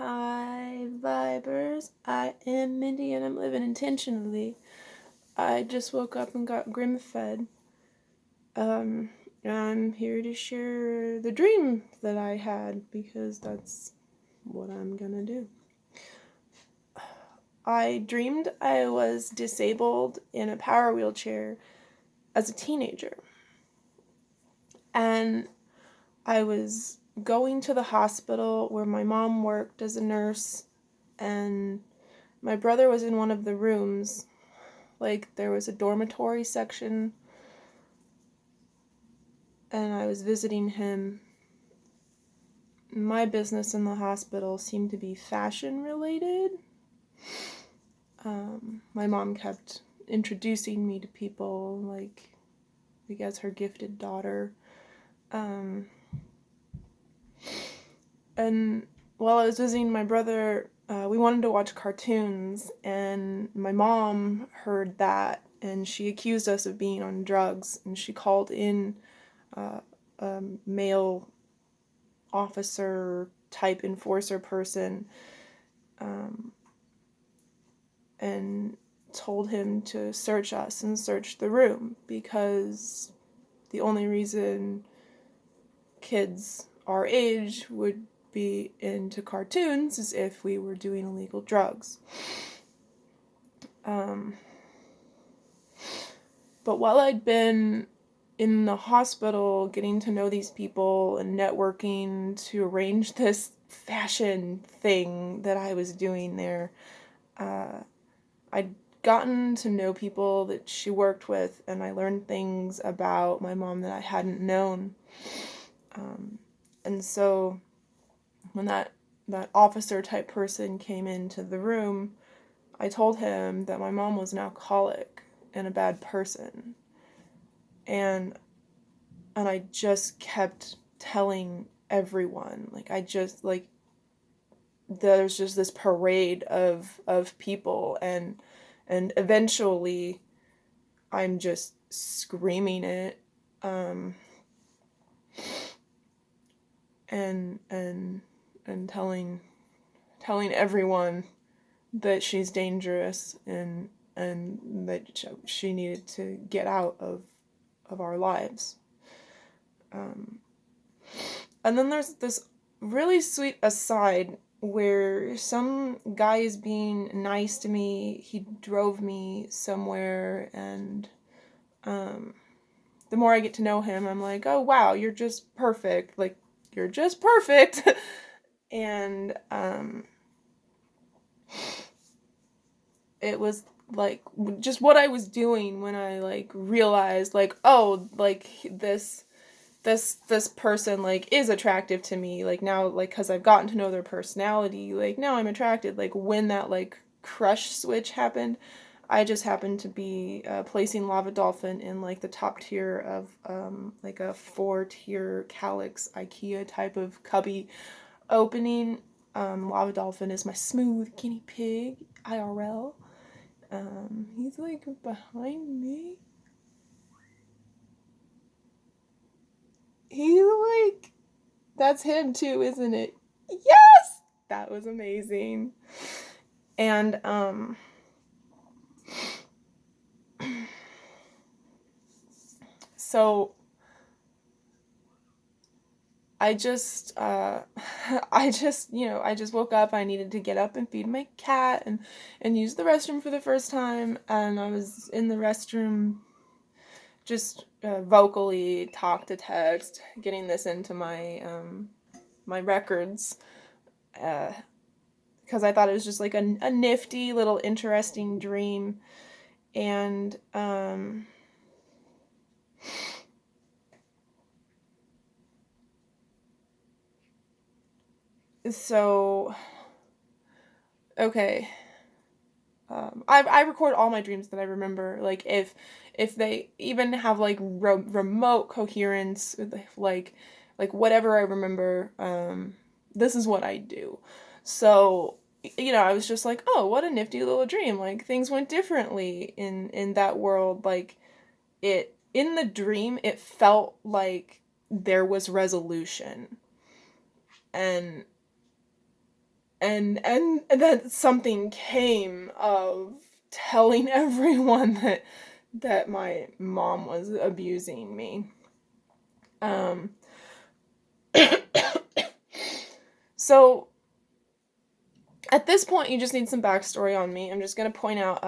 Hi, Vibers. I am Mindy and I'm living intentionally. I just woke up and got Grim fed. I'm here to share the dream that I had because that's what I'm gonna do. I dreamed I was disabled in a power wheelchair as a teenager. And I was going to the hospital where my mom worked as a nurse, and my brother was in one of the rooms. Like, there was a dormitory section, and I was visiting him. My business in the hospital seemed to be fashion related. My mom kept introducing me to people, like, I guess her gifted daughter. And while I was visiting my brother, we wanted to watch cartoons, and my mom heard that, and she accused us of being on drugs, and she called in a male officer type enforcer person, and told him to search us and search the room, because the only reason kids our age would be into cartoons is if we were doing illegal drugs. But while I'd been in the hospital getting to know these people and networking to arrange this fashion thing that I was doing there, I'd gotten to know people that she worked with, and I learned things about my mom that I hadn't known. And so when that officer type person came into the room, I told him that my mom was an alcoholic and a bad person. And I just kept telling everyone, there's just this parade of people, and eventually I'm just screaming it, and telling everyone that she's dangerous, and that she needed to get out of our lives. And then there's this really sweet aside where some guy is being nice to me. He drove me somewhere, and the more I get to know him, I'm like, oh wow, you're just perfect. Like, you're just perfect. And it was like just what I was doing when I like realized, like, oh, like this person like is attractive to me, like now, like, because I've gotten to know their personality, like now I'm attracted. Like, when that like crush switch happened, I just happened to be placing Lava Dolphin in like the top tier of like a 4-tier Calyx IKEA type of cubby opening. Lava Dolphin is my smooth guinea pig IRL. He's like behind me. He's like, that's him too, isn't it? Yes! That was amazing. And, so I just, I just woke up. I needed to get up and feed my cat and use the restroom for the first time. And I was in the restroom just vocally talk to text, getting this into my, my records, because I thought it was just like a nifty little interesting dream. And so, okay, I record all my dreams that I remember. Like, if they even have like remote coherence, like whatever I remember, this is what I do. So, I was just like, oh, what a nifty little dream. Like, things went differently in that world. Like, it in the dream, it felt like there was resolution. And and then something came of telling everyone that my mom was abusing me. So at this point, you just need some backstory on me. I'm just going to point out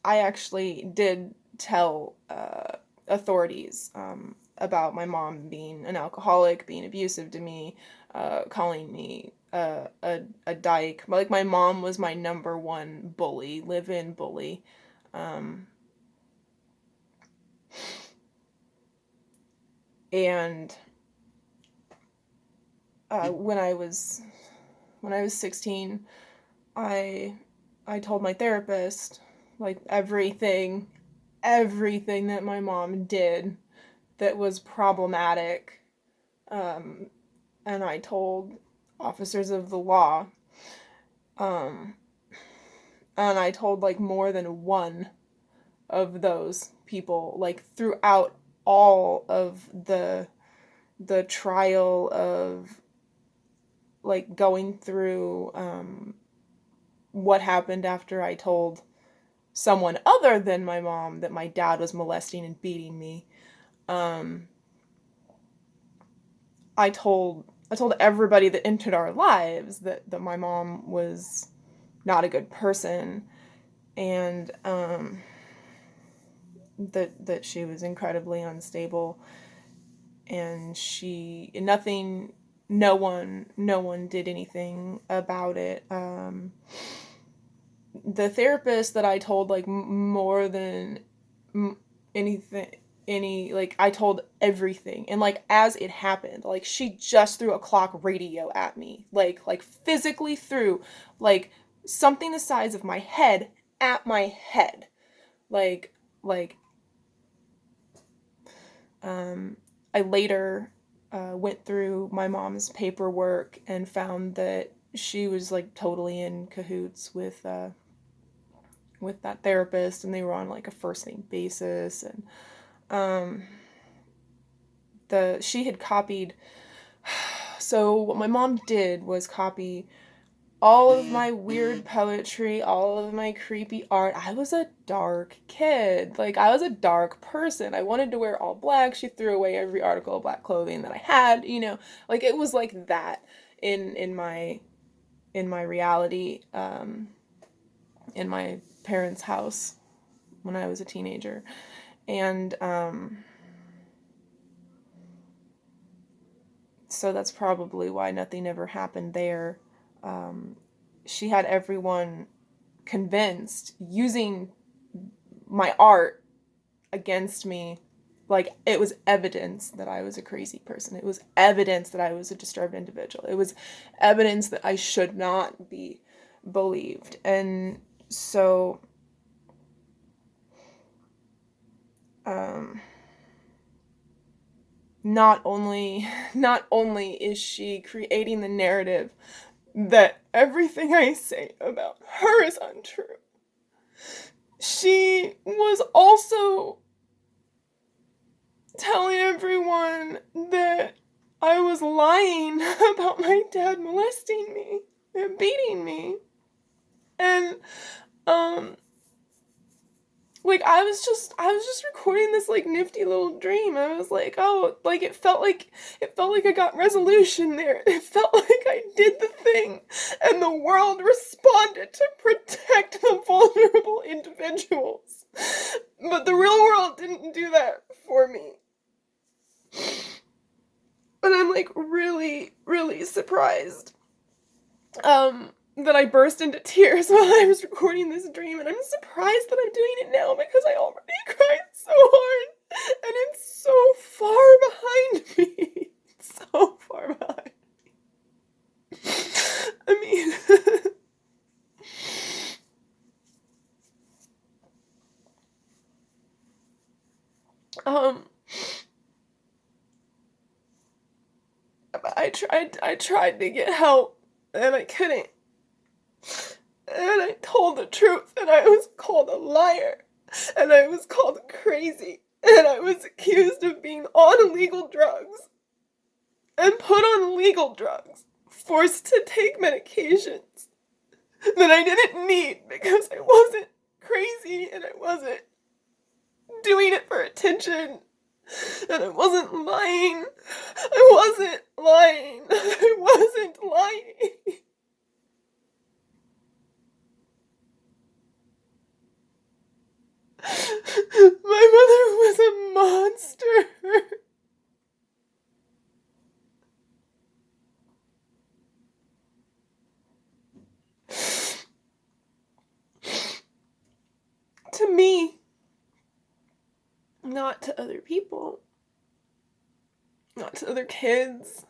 I actually did tell authorities about my mom being an alcoholic, being abusive to me, calling me a dyke. Like, my mom was my number one bully, live-in bully. And when I was 16, I told my therapist, like, everything that my mom did that was problematic. And I told officers of the law. And I told, like, more than one of those people, like, throughout all of the trial of, like, going through what happened after I told someone other than my mom that my dad was molesting and beating me. I told everybody that entered our lives that my mom was not a good person, and that she was incredibly unstable, and no one did anything about it. The therapist that I told, like, more than anything, like, I told everything, and, like, as it happened, like, she just threw a clock radio at me, like physically threw, like, something the size of my head at my head, like, I later went through my mom's paperwork and found that she was, like, totally in cahoots with that therapist, and they were on, like, a first name basis, and she had copied. So what my mom did was copy all of my weird poetry, all of my creepy art. I was a dark kid. Like, I was a dark person. I wanted to wear all black. She threw away every article of black clothing that I had, you know. Like, it was like that in my reality, in my parents' house when I was a teenager. And so that's probably why nothing ever happened there. She had everyone convinced, using my art against me. Like, it was evidence that I was a crazy person. It was evidence that I was a disturbed individual. It was evidence that I should not be believed. And so not only is she creating the narrative that everything I say about her is untrue, she was also telling everyone that I was lying about my dad molesting me and beating me. And like, I was just recording this, like, nifty little dream. I was like, oh, like, it felt like I got resolution there. It felt like I did the thing, and the world responded to protect the vulnerable individuals. But the real world didn't do that for me. And I'm, like, really, really surprised that I burst into tears while I was recording this dream, and I'm surprised that I'm doing it now because I already cried so hard, and it's so far behind me. It's so far behind me. I mean, I tried to get help, and I couldn't. And I told the truth, and I was called a liar, and I was called crazy, and I was accused of being on illegal drugs, and put on illegal drugs forced to take medications that I didn't need because I wasn't crazy and I wasn't doing it for attention and I wasn't lying. I wasn't lying. I wasn't lying. My mother was a monster. To me, not to other people, not to other kids,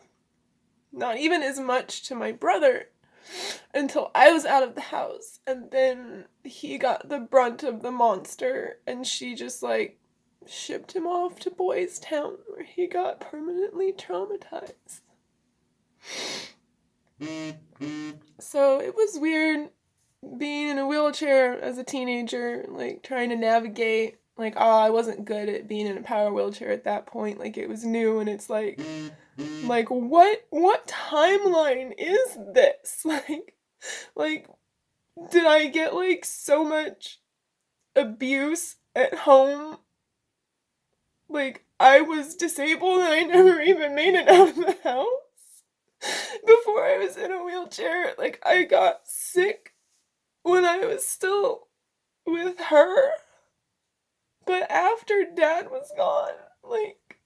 not even as much to my brother until I was out of the house. And then he got the brunt of the monster and she just like shipped him off to Boys Town where he got permanently traumatized. So it was weird being in a wheelchair as a teenager, like trying to navigate, like, I wasn't good at being in a power wheelchair at that point, like it was new and it's like what timeline is this? Like did I get like so much abuse at home? Like I was disabled and I never even made it out of the house before I was in a wheelchair. Like I got sick when I was still with her, but after Dad was gone, like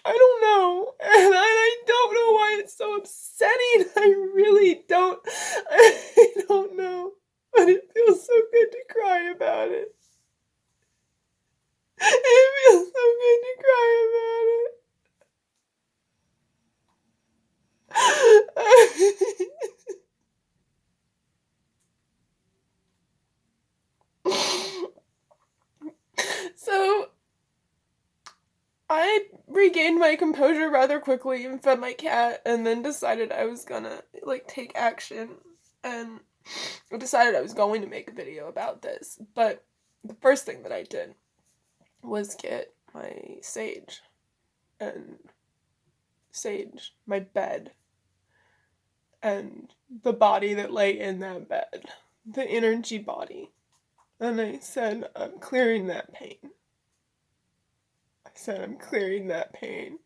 I don't know, and I don't know why it's so upsetting. I really don't. I don't know, but it feels so good to cry about it. It feels so good to cry about it. So I regained my composure rather quickly and fed my cat and then decided I was gonna like take action, and I decided I was going to make a video about this. But the first thing that I did was get my sage, my bed, and the body that lay in that bed, the energy body. And I said, I'm clearing that pain. I said, I'm clearing that pain.